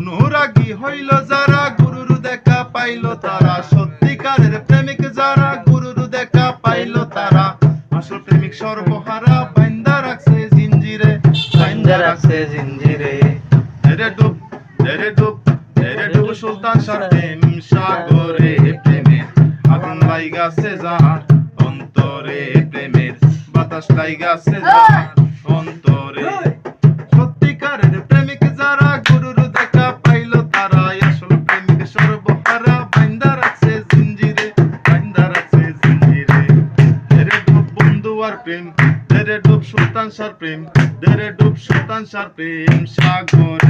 অনুরাগী হইল যারা গুরুর দেখা পাইল তারা সত্যিকারের প্রেমিক যারা গুরুর দেখা পাইল তারা আসল প্রেমিক সর্বহারা বাইন্দা রাখছে জিঞ্জিরে বাইন্দা রাখছে জিঞ্জিরে ধীরে ডুব ধীরে ডুব ধীরে ডুব সুলতান শাহর প্রেম সাগরে প্রেমের আগুন লাইগাছে যার অন্তরে প্রেমের বাতাস লাইগাছে যার অন্তরে সত্যিকারের প্রেমিক যারা গুরুর দেখা পাইল তারা আসল প্রেমিক সর্বহারা বাইন্দা রাখছে জিঞ্জিরে বাইন্দা রাখছে জিঞ্জিরে ধীরে ডুব বন্ধু আর প্রেম ধীরে ডুব সুলতান শাহর প্রেম ধীরে ডুব সুলতান শাহর প্রেম সাগরে